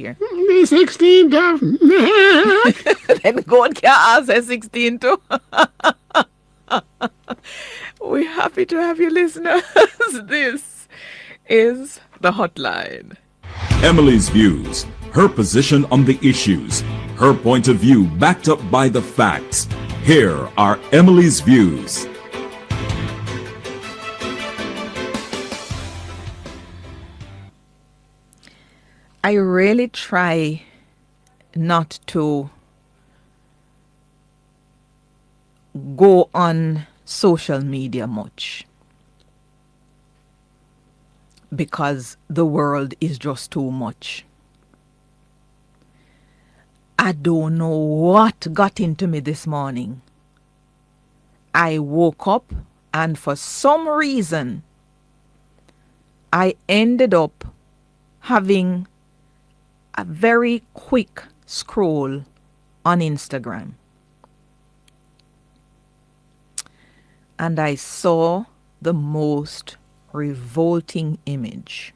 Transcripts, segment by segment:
here. The 16th of Then God can answer 16 too. We're happy to have you, listeners. This is the hotline. Emily's views, her position on the issues, her point of view backed up by the facts. Here are Emily's views. I really try not to go on social media much because the world is just too much. I don't know what got into me this morning. I woke up and for some reason I ended up having a very quick scroll on Instagram. And I saw the most revolting image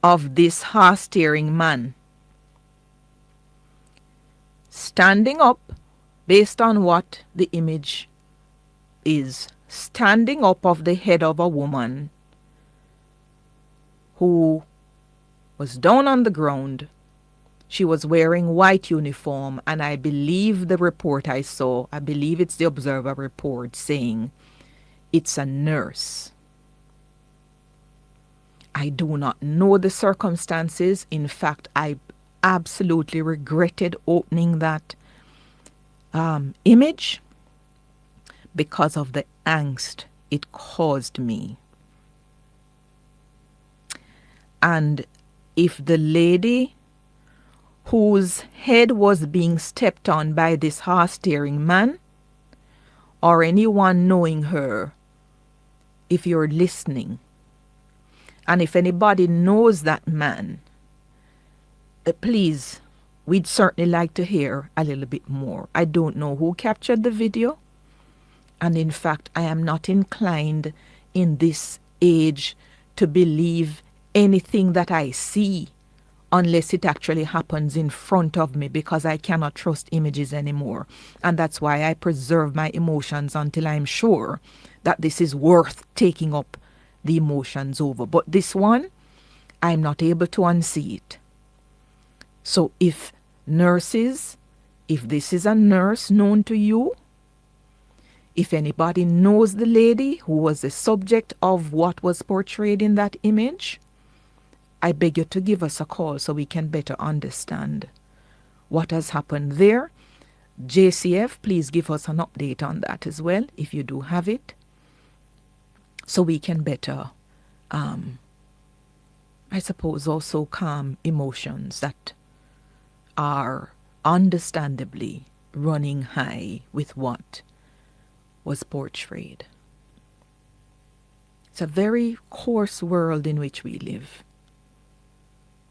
of this horse-steering man standing up, based on what the image is, standing up of the head of a woman who was down on the ground. She was wearing white uniform, and I believe the report I saw, I believe it's the Observer report saying it's a nurse. I do not know the circumstances. In fact, I absolutely regretted opening that image because of the angst it caused me. And if the lady whose head was being stepped on by this horse-steering man, or anyone knowing her, if you're listening, and if anybody knows that man, please, we'd certainly like to hear a little bit more. I don't know who captured the video, and in fact, I am not inclined in this age to believe anything that I see unless it actually happens in front of me, because I cannot trust images anymore. And that's why I preserve my emotions until I'm sure that this is worth taking up the emotions over. But this one, I'm not able to unsee it. So if nurses, if this is a nurse known to you, if anybody knows the lady who was the subject of what was portrayed in that image, I beg you to give us a call so we can better understand what has happened there. JCF, please give us an update on that as well, if you do have it, so we can better, I suppose, also calm emotions that are understandably running high with what was portrayed. It's a very coarse world in which we live.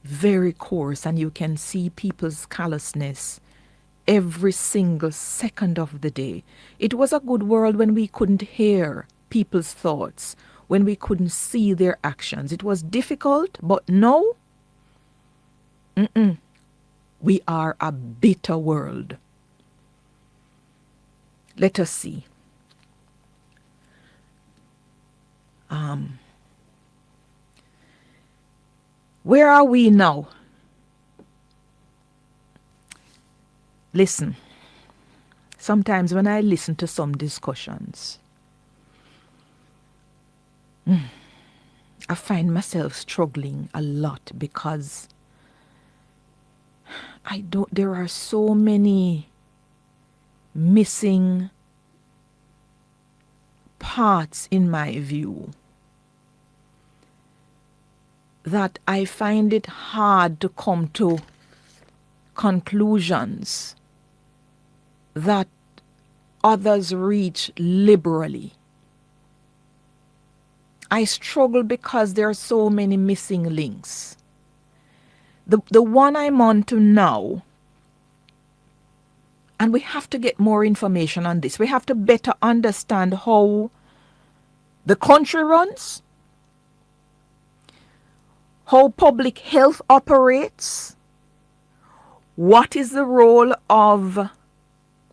Very coarse, and you can see people's callousness every single second of the day. It was a good world when we couldn't hear people's thoughts, when we couldn't see their actions. It was difficult, but now, we are a bitter world. Let us see. Where are we now? Listen, sometimes when I listen to some discussions, I find myself struggling a lot because there are so many missing parts in my view that I find it hard to come to conclusions that others reach liberally. I struggle because there are so many missing links. The one I'm on to now, and we have to get more information on this. We have to better understand how the country runs, how public health operates, what is the role of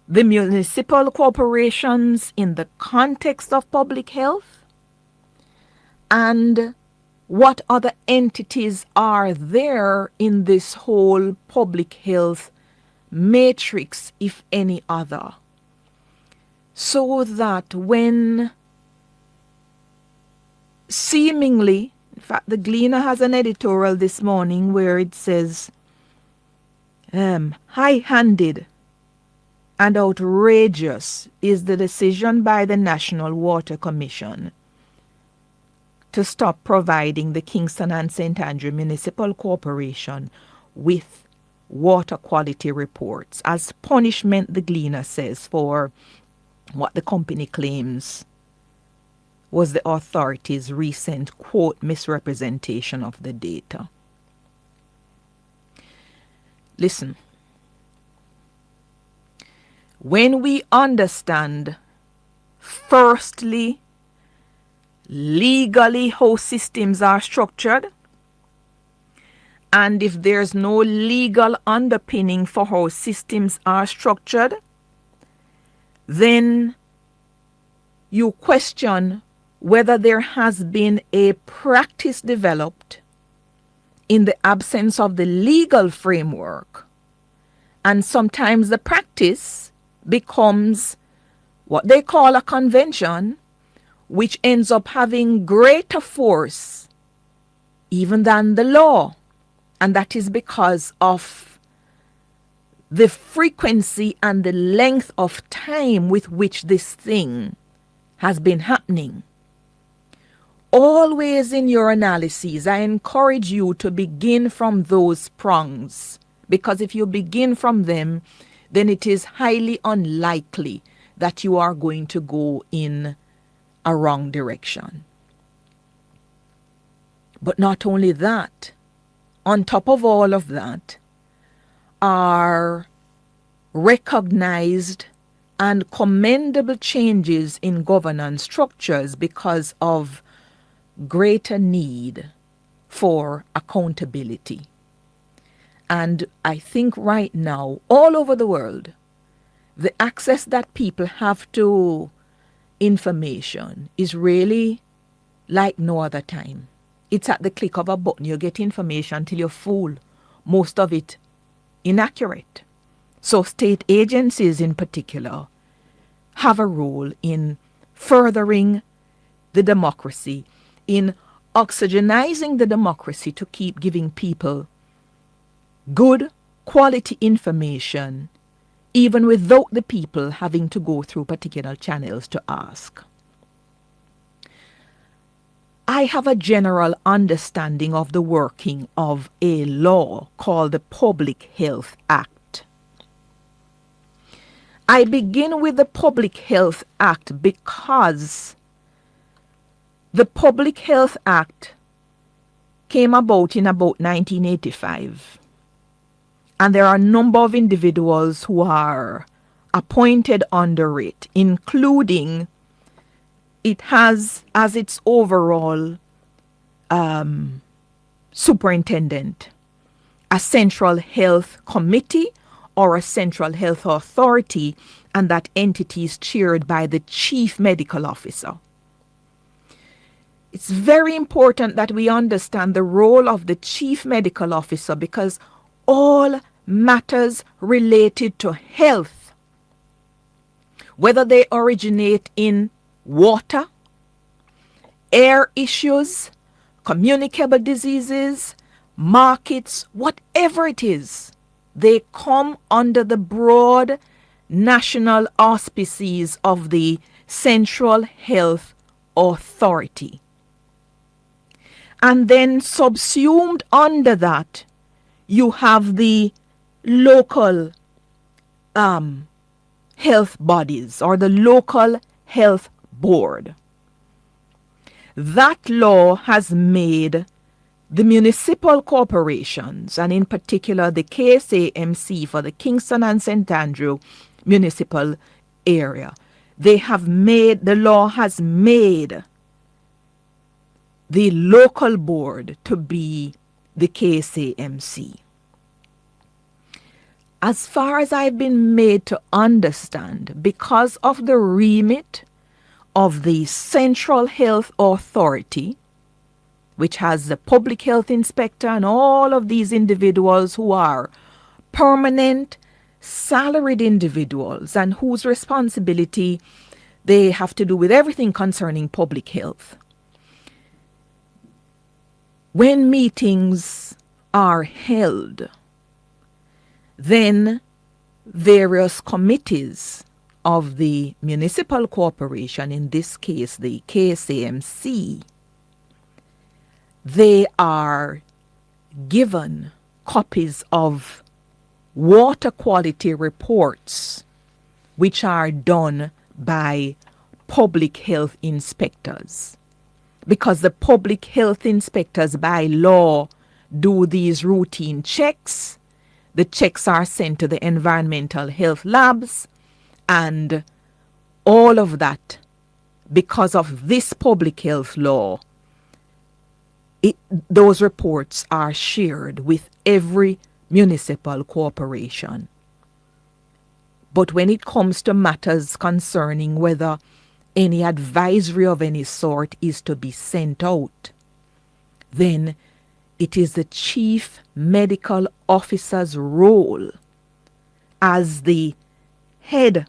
the municipal corporations in the context of public health, and what other entities are there in this whole public health matrix, if any other, so that when seemingly, in fact, the Gleaner has an editorial this morning where it says, high-handed and outrageous is the decision by the National Water Commission to stop providing the Kingston and St. Andrew Municipal Corporation with water quality reports as punishment, the Gleaner says, for what the company claims was the authorities' recent, quote, misrepresentation of the data. Listen, when we understand, firstly, legally how systems are structured, and if there's no legal underpinning for how systems are structured, then you question whether there has been a practice developed in the absence of the legal framework. And sometimes the practice becomes what they call a convention, which ends up having greater force even than the law. And that is because of the frequency and the length of time with which this thing has been happening. Always in your analyses, I encourage you to begin from those prongs, because if you begin from them, then it is highly unlikely that you are going to go in a wrong direction. But not only that, on top of all of that are recognized and commendable changes in governance structures because of greater need for accountability. And I think right now, all over the world, the access that people have to information is really like no other time. It's at the click of a button. You get information till you're full, most of it inaccurate. So state agencies in particular have a role in furthering the democracy, in oxygenizing the democracy to keep giving people good quality information, even without the people having to go through particular channels to ask. I have a general understanding of the working of a law called the Public Health Act. I begin with the Public Health Act because the Public Health Act came about in about 1985. And there are a number of individuals who are appointed under it, including it has as its overall superintendent a central health committee or a central health authority, and that entity is chaired by the chief medical officer. It's very important that we understand the role of the chief medical officer, because all matters related to health, whether they originate in water, air issues, communicable diseases, markets, whatever it is, they come under the broad national auspices of the Central Health Authority. And then subsumed under that, you have the local health bodies or the local health board. That law has made the municipal corporations, and in particular the KSAMC for the Kingston and St. Andrew municipal area, the law has made the local board to be the KSAMC. As far as I've been made to understand, because of the remit of the Central Health Authority, which has the public health inspector and all of these individuals who are permanent salaried individuals and whose responsibility they have to do with everything concerning public health. When meetings are held, then various committees of the municipal corporation, in this case the KSAMC, they are given copies of water quality reports which are done by public health inspectors. Because the public health inspectors by law do these routine checks. The checks are sent to the environmental health labs, and all of that, because of this public health law, those reports are shared with every municipal corporation. But when it comes to matters concerning whether any advisory of any sort is to be sent out, then it is the chief medical officer's role as the head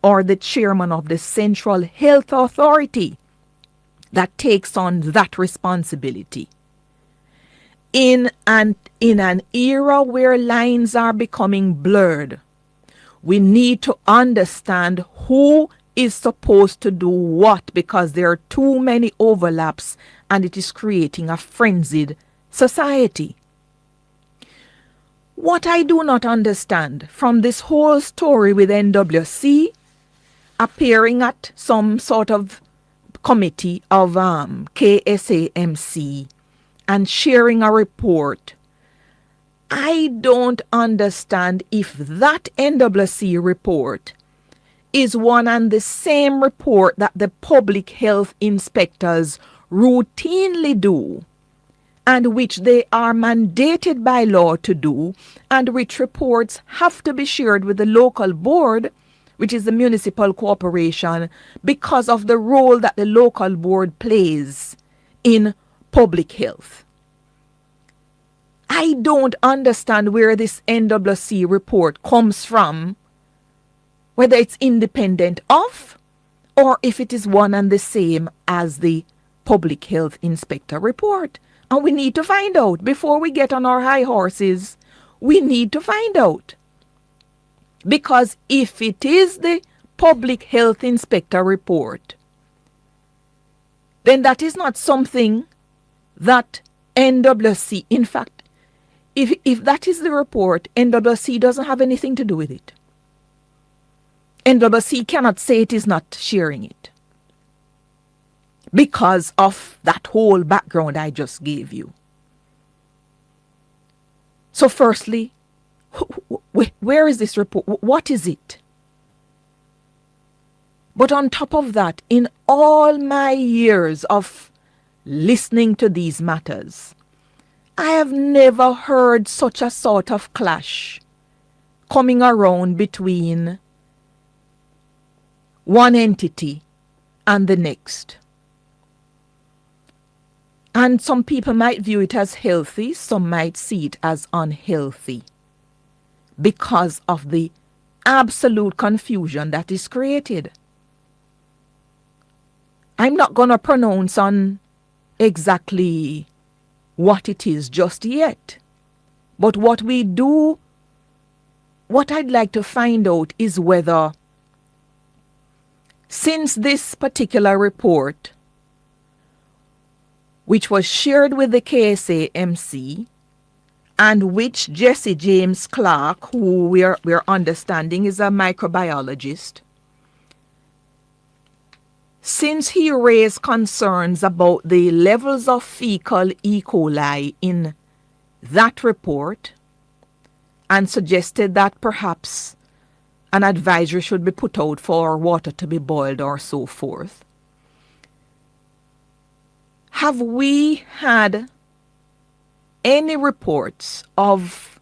or the chairman of the Central Health Authority that takes on that responsibility. In an era where lines are becoming blurred, we need to understand who is supposed to do what, because there are too many overlaps and it is creating a frenzied society. What I do not understand from this whole story with NWC appearing at some sort of committee of KSAMC and sharing a report, I don't understand if that NWC report is one and the same report that the public health inspectors routinely do, and which they are mandated by law to do, and which reports have to be shared with the local board, which is the municipal corporation, because of the role that the local board plays in public health. I don't understand where this NWC report comes from, whether it's independent of, or if it is one and the same as the public health inspector report. And we need to find out before we get on our high horses. We need to find out. Because if it is the public health inspector report, then that is not something that NWC, in fact, if that is the report, NWC doesn't have anything to do with it. NWC cannot say it is not sharing it because of that whole background I just gave you. So firstly, where is this report? What is it? But on top of that, in all my years of listening to these matters, I have never heard such a sort of clash coming around between one entity and the next. And some people might view it as healthy, some might see it as unhealthy because of the absolute confusion that is created. I'm not going to pronounce on exactly what it is just yet. But what I'd like to find out is whether, since this particular report, which was shared with the KSAMC, and which Jesse James Clark, who we're understanding is a microbiologist, since he raised concerns about the levels of fecal E. coli in that report and suggested that perhaps an advisory should be put out for water to be boiled or so forth, have we had any reports of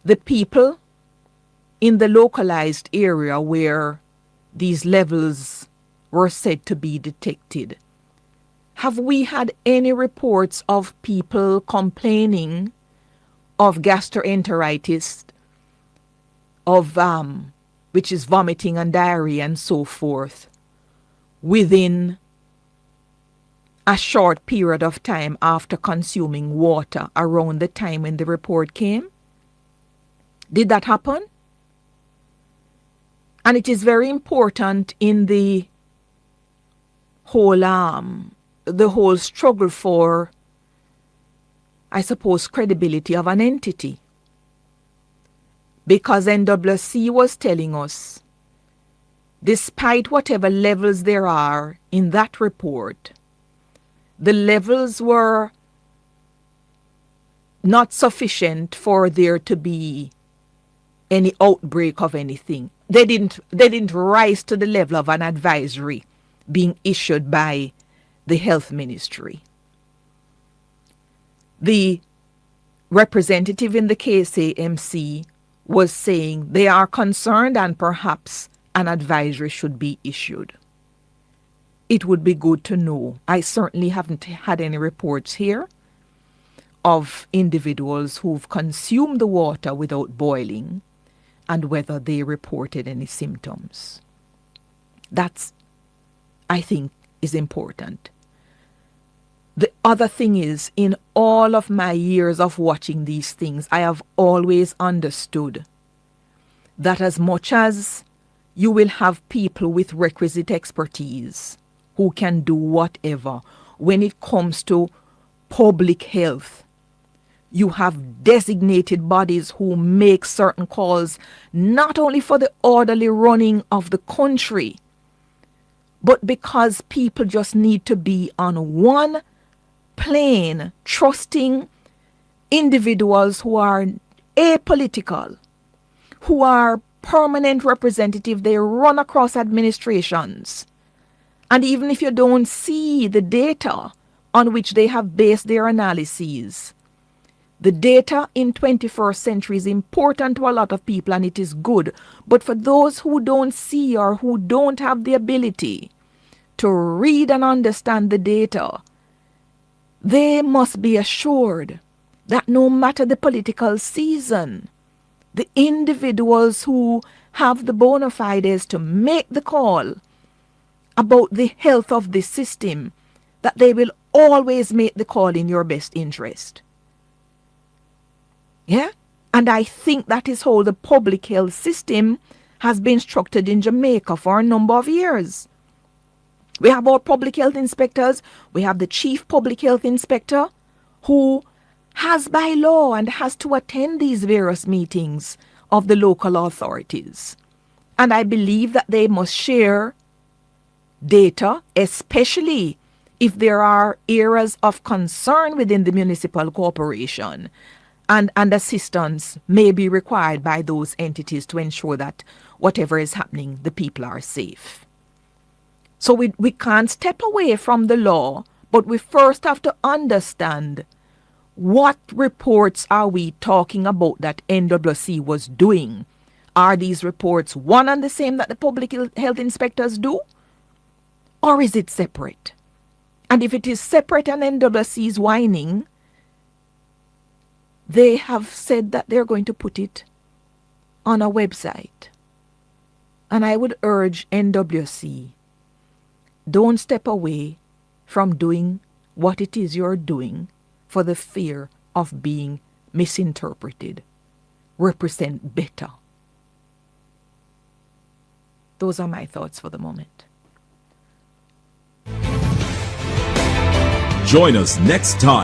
the people in the localized area where these levels were said to be detected? Have we had any reports of people complaining of gastroenteritis, of which is vomiting and diarrhea and so forth, within a short period of time after consuming water around the time when the report came? Did that happen? And it is very important in the whole struggle for, I suppose, credibility of an entity. Because NWC was telling us, despite whatever levels there are in that report, the levels were not sufficient for there to be any outbreak of anything. They didn't rise to the level of an advisory being issued by the health ministry. The representative in the KSAMC was saying they are concerned and perhaps an advisory should be issued. It would be good to know. I certainly haven't had any reports here of individuals who've consumed the water without boiling and whether they reported any symptoms. That's, I think, is important. The other thing is, in all of my years of watching these things, I have always understood that as much as you will have people with requisite expertise who can do whatever, when it comes to public health, you have designated bodies who make certain calls, not only for the orderly running of the country, but because people just need to be on one plane, trusting individuals who are apolitical, who are permanent representative. They run across administrations. And even if you don't see the data on which they have based their analyses, the data in 21st century is important to a lot of people and it is good. But for those who don't see or who don't have the ability to read and understand the data, they must be assured that no matter the political season, the individuals who have the bona fides to make the call about the health of this system, that they will always make the call in your best interest. Yeah? And I think that is how the public health system has been structured in Jamaica for a number of years. We have our public health inspectors. We have the chief public health inspector who has by law and has to attend these various meetings of the local authorities. And I believe that they must share data, especially if there are areas of concern within the municipal corporation, and assistance may be required by those entities to ensure that whatever is happening, the people are safe. So we can't step away from the law, but we first have to understand what reports are we talking about that NWC was doing. Are these reports one and the same that the public health inspectors do? Or is it separate? And if it is separate and NWC is whining, they have said that they're going to put it on a website. And I would urge NWC, don't step away from doing what it is you're doing for the fear of being misinterpreted. Represent better. Those are my thoughts for the moment. Join us next time.